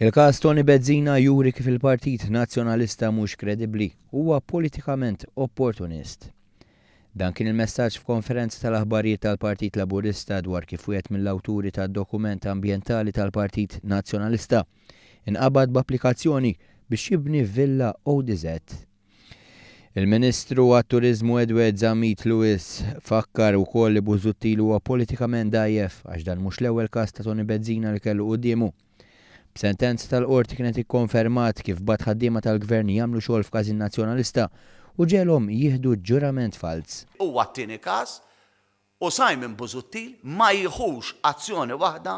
Il-każ Tony Bezzina juri kif il-Partit Nazzjonalista mhux kredibbli huwa politikament opportunist. Dan kien il-messaġġ f'konferenza tal-aħbarijiet tal-Partit Laburista dwar kif wieħed mill-awturi tad-dokument ambjentali tal-Partit Nazzjonalista inqabad b'applikazzjoni biex jibni villa ODZ. Il-Ministru għat-Turiżmu Edward Zammit Lewis fakkar ukoll li Busuttil huwa politikament dgħajjef għax dan mhux l-ewwel każ ta' Tony Bezzina li kellu qudiemu. B'sentenza tal-qorti kienet ikkonfermat kif bad ħaddiema tal-gvern jagħmlu xogħol f'każin nazzjonalista u ġelhom jieħdu ġurament fals. Huwa t-tieni każ u Simon Busuttil ma jieħux azzjoni waħda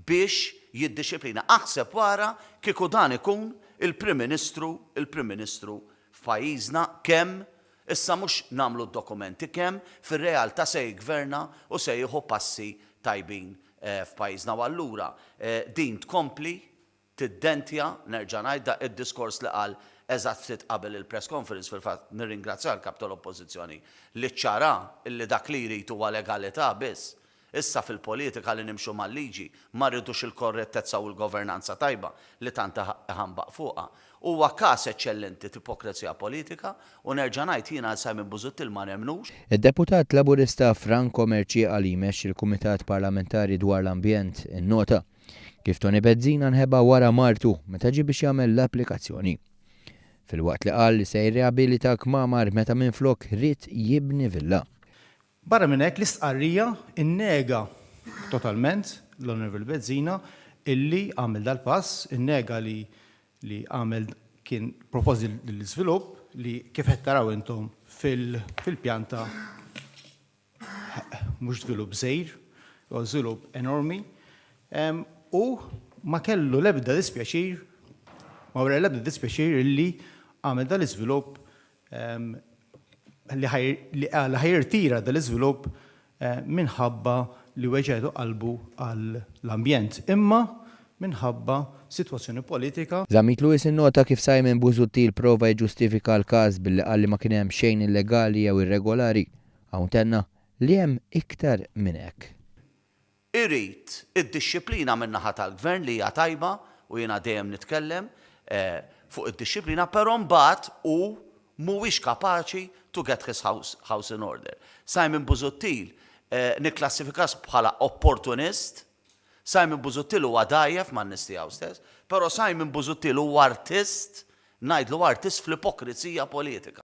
biex jiddixxiplina. Aħseb wara kieku dan ikun il-Prim Ministru f'pajjiżna kemm issa mhux nagħmlu d-dokumenti kemm fir-realtà se jgverna u se jieħu passi tajbin f'pajjiżna u allura din tkompli tiddentja nerġa' ngħid id-diskors li qal eżatt ftit qabel il-press conference fil-fatt nirringrazzja l-kap tal-Oppożizzjoni li ċara illi dak li jrid huwa legalità biss. Issa fil-politika li nimxu mal-liġi ma rridux il-korrettezza u l-governanza tajba li tant ħambaq fuqha. Huwa każ eċċellenti t-ipokrezija politika u nerġa' ngħid jiena għal Simon Busuttil ma nemnux. Id-deputat Laburista Franco Merċieqa li jmexxi l-Kumitat Parlamentari dwar l-Ambjent innota kif Tony Bezzina nħeba wara martu meta ġie biex jagħmel l-applikazzjoni. Filwaqt li qal li se jirrehabilita kmamar meta minflok rid jibni villa. Barra minn hekk l-istqarrija innega totalment l-Onorevoli Bezzina illi għamel dal-pass, innega li għamel kien proposi l-iżvilupp li kif qed taraw intom fil-pjanta mhux żvilupp żgħir, huwa żvilupp enormi u ma kellu l-ebda dispjaċir illi għamel dal-iżvilupp li ħajrtira dal-iżvilupp minħabba li weġedu qalbu għall-ambjent, imma minħabba sitwazzjoni politika. Zammit Lewis innota kif Simon Busuttil prova jġustifika l-każ billi qal li ma kien hemm xejn illegali jew irregolari, hawn tenna li hemm iktar minn hekk. Irid id-dixxiplina min-naħa tal-gvern li hija tajba u jiena dejjem nitkellem fuq id-dixxiplina, però mbagħad hu mhuwiex kapaċi to get his house in order. Simon Busuttil nikklassifikas bħala opportunist, Simon Busuttil huwa dgħajjef man-nies tiegħu stess, però Simon Busuttil huwa artist, ngħidlu artist fl-ipokrizija politika.